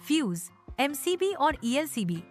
Fuse, MCB और ELCB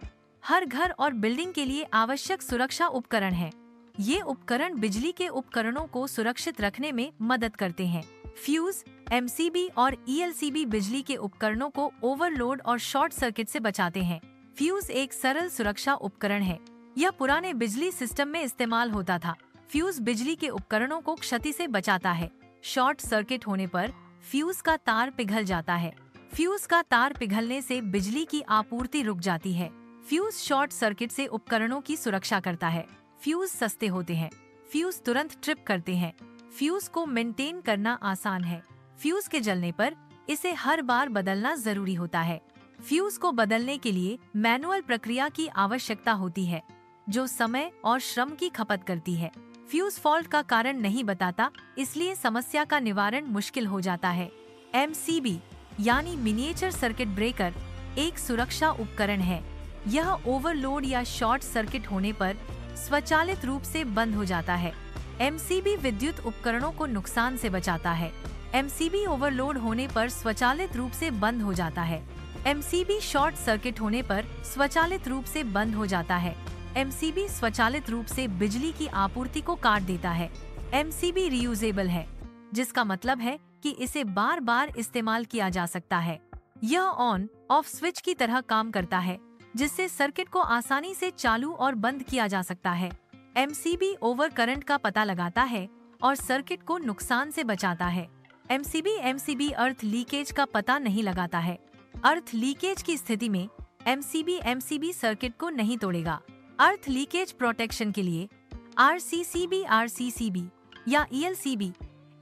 हर घर और बिल्डिंग के लिए आवश्यक सुरक्षा उपकरण हैं। ये उपकरण बिजली के उपकरणों को सुरक्षित रखने में मदद करते हैं। फ्यूज, एमसीबी और ईएलसीबी बिजली के उपकरणों को ओवरलोड और शॉर्ट सर्किट से बचाते हैं। फ्यूज एक सरल सुरक्षा उपकरण है। यह पुराने बिजली सिस्टम में इस्तेमाल होता था। फ्यूज बिजली के उपकरणों को क्षति से बचाता है। शॉर्ट सर्किट होने पर फ्यूज का तार पिघल जाता है। फ्यूज का तार पिघलने से बिजली की आपूर्ति रुक जाती है। फ्यूज शॉर्ट सर्किट से उपकरणों की सुरक्षा करता है। फ्यूज सस्ते होते हैं। फ्यूज तुरंत ट्रिप करते हैं। फ्यूज को मेंटेन करना आसान है। फ्यूज के जलने पर इसे हर बार बदलना जरूरी होता है। फ्यूज को बदलने के लिए मैनुअल प्रक्रिया की आवश्यकता होती है, जो समय और श्रम की खपत करती है। फ्यूज फॉल्ट का कारण नहीं बताता, इसलिए समस्या का निवारण मुश्किल हो जाता है। एमसीबी यानी मिनिएचर सर्किट ब्रेकर एक सुरक्षा उपकरण है। यह ओवरलोड या शॉर्ट सर्किट होने पर स्वचालित रूप से बंद हो जाता है। एमसीबी विद्युत उपकरणों को नुकसान से बचाता है। एमसीबी ओवरलोड होने पर स्वचालित रूप से बंद हो जाता है। एमसीबी शॉर्ट सर्किट होने पर स्वचालित रूप से बंद हो जाता है। एमसीबी स्वचालित रूप से बिजली की आपूर्ति को काट देता है। एमसीबी रीयूजेबल है, जिसका मतलब है कि इसे बार बार इस्तेमाल किया जा सकता है। यह ऑन ऑफ स्विच की तरह काम करता है, जिससे सर्किट को आसानी से चालू और बंद किया जा सकता है। एमसीबी ओवर करंट का पता लगाता है और सर्किट को नुकसान से बचाता है। एमसीबी अर्थ लीकेज का पता नहीं लगाता है। अर्थ लीकेज की स्थिति में एमसीबी सर्किट को नहीं तोड़ेगा। अर्थ लीकेज प्रोटेक्शन के लिए आरसीसीबी या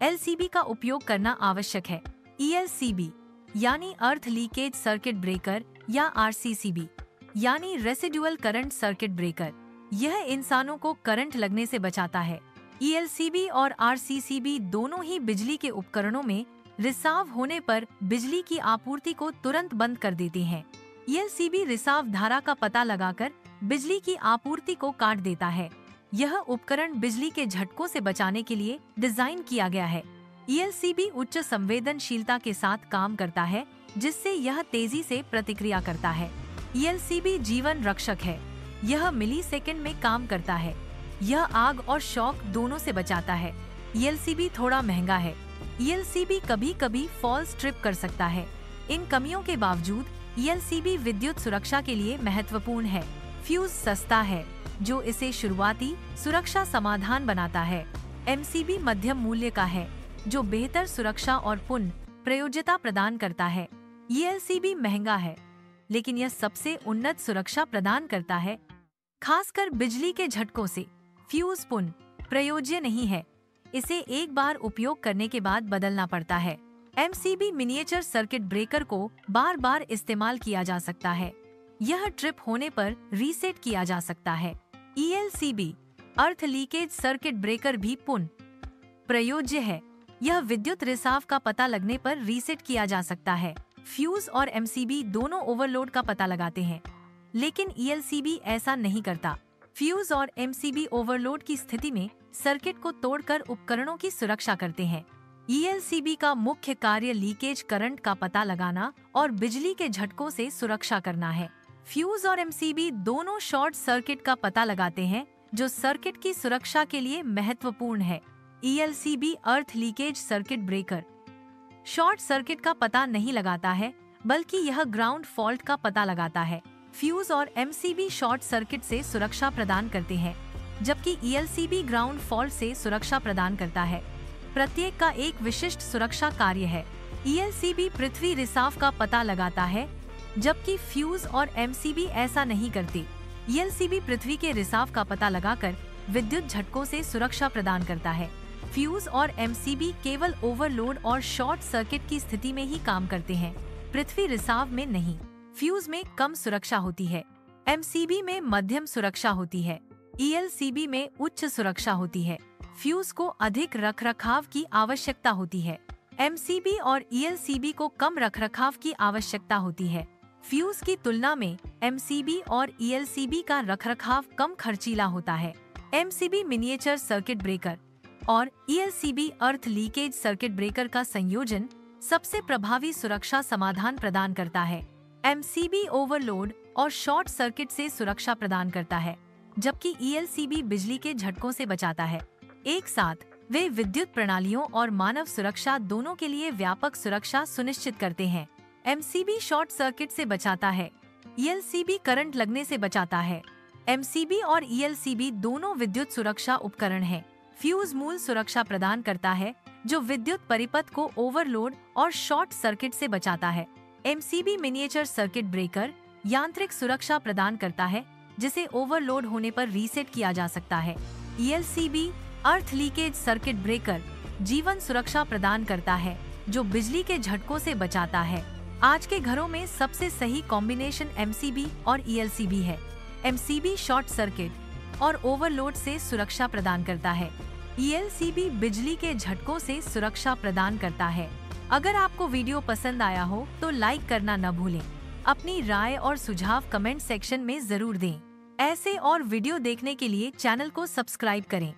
एलसीबी का उपयोग करना आवश्यक है। ईएलसीबी यानी अर्थ लीकेज सर्किट ब्रेकर या आरसीसीबी यानी रेसिडुअल करंट सर्किट ब्रेकर, यह इंसानों को करंट लगने से बचाता है। ईएलसीबी और आरसीसीबी दोनों ही बिजली के उपकरणों में रिसाव होने पर बिजली की आपूर्ति को तुरंत बंद कर देते हैं। ईएलसीबी रिसाव धारा का पता लगाकर बिजली की आपूर्ति को काट देता है। यह उपकरण बिजली के झटकों से बचाने के लिए डिजाइन किया गया है। ईएलसीबी उच्च संवेदनशीलता के साथ काम करता है, जिससे यह तेजी से प्रतिक्रिया करता है। ईएलसीबी जीवन रक्षक है। यह मिलीसेकंड में काम करता है। यह आग और शॉक दोनों से बचाता है। ईएलसीबी थोड़ा महंगा है। ईएलसीबी कभी-कभी फॉल्स ट्रिप कर सकता है। इन कमियों के बावजूद ईएलसीबी विद्युत सुरक्षा के लिए महत्वपूर्ण है। फ्यूज सस्ता है, जो इसे शुरुआती सुरक्षा समाधान बनाता है। एमसीबी मध्यम मूल्य का है, जो बेहतर सुरक्षा और पुनः प्रयोज्यता प्रदान करता है। ईएलसीबी महंगा है, लेकिन यह सबसे उन्नत सुरक्षा प्रदान करता है, खासकर बिजली के झटकों से। फ्यूज पुनः प्रयोज्य नहीं है, इसे एक बार उपयोग करने के बाद बदलना पड़ता है। एमसीबी मिनिएचर सर्किट ब्रेकर को बार बार इस्तेमाल किया जा सकता है। यह ट्रिप होने पर रीसेट किया जा सकता है। ईएलसीबी अर्थ लीकेज सर्किट ब्रेकर भी पुनः प्रयोज्य है। यह विद्युत रिसाव का पता लगने पर रीसेट किया जा सकता है। फ्यूज और एमसीबी दोनों ओवरलोड का पता लगाते हैं, लेकिन ईएलसीबी ऐसा नहीं करता। फ्यूज और एमसीबी ओवरलोड की स्थिति में सर्किट को तोड़कर उपकरणों की सुरक्षा करते हैं। ईएलसीबी का मुख्य कार्य लीकेज करंट का पता लगाना और बिजली के झटकों से सुरक्षा करना है। फ्यूज और एमसीबी दोनों शॉर्ट सर्किट का पता लगाते हैं, जो सर्किट की सुरक्षा के लिए महत्वपूर्ण है। ईएलसीबी अर्थ leakage circuit breaker short circuit का पता नहीं लगाता है, बल्कि यह ग्राउंड फॉल्ट का पता लगाता है। फ्यूज और एमसीबी शॉर्ट सर्किट से सुरक्षा प्रदान करते हैं, जबकि ईएलसीबी ग्राउंड फॉल्ट से सुरक्षा प्रदान करता है। प्रत्येक का एक विशिष्ट सुरक्षा कार्य है। ईएलसीबी पृथ्वी रिसाव का पता लगाता है, जबकि फ्यूज और एमसीबी ऐसा नहीं करते। ईएलसीबी पृथ्वी के रिसाव का पता लगाकर विद्युत झटकों से सुरक्षा प्रदान करता है। फ्यूज और एमसीबी केवल ओवरलोड और शॉर्ट सर्किट की स्थिति में ही काम करते हैं, पृथ्वी रिसाव में नहीं। फ्यूज में कम सुरक्षा होती है, एमसीबी में मध्यम सुरक्षा होती है, ईएलसीबी में उच्च सुरक्षा होती है। फ्यूज को अधिक रखरखाव की आवश्यकता होती है, एमसीबी और ईएलसीबी को कम रखरखाव की आवश्यकता होती है। फ्यूज की तुलना में एमसीबी और ईएलसीबी का रखरखाव कम खर्चीला होता है। एमसीबी मिनिएचर सर्किट ब्रेकर और ईएलसीबी अर्थ लीकेज सर्किट ब्रेकर का संयोजन सबसे प्रभावी सुरक्षा समाधान प्रदान करता है। MCB ओवरलोड और शॉर्ट सर्किट से सुरक्षा प्रदान करता है, जबकि ELCB बिजली के झटकों से बचाता है। एक साथ वे विद्युत प्रणालियों और मानव सुरक्षा दोनों के लिए व्यापक सुरक्षा सुनिश्चित करते हैं। MCB शॉर्ट सर्किट से बचाता है, ELCB करंट लगने से बचाता है। MCB और ELCB दोनों विद्युत सुरक्षा उपकरण हैं। फ्यूज मूल सुरक्षा प्रदान करता है, जो विद्युत परिपथ को ओवरलोड और शॉर्ट सर्किट से बचाता है। MCB मिनिएचर सर्किट ब्रेकर यांत्रिक सुरक्षा प्रदान करता है, जिसे ओवरलोड होने पर रीसेट किया जा सकता है। ELCB अर्थ लीकेज सर्किट ब्रेकर जीवन सुरक्षा प्रदान करता है, जो बिजली के झटकों से बचाता है। आज के घरों में सबसे सही कॉम्बिनेशन MCB और ELCB है। MCB शॉर्ट सर्किट और ओवरलोड से सुरक्षा प्रदान करता है। ELCB बिजली के झटकों से सुरक्षा प्रदान करता है। अगर आपको वीडियो पसंद आया हो तो लाइक करना न भूलें। अपनी राय और सुझाव कमेंट सेक्शन में जरूर दें। ऐसे और वीडियो देखने के लिए चैनल को सब्सक्राइब करें।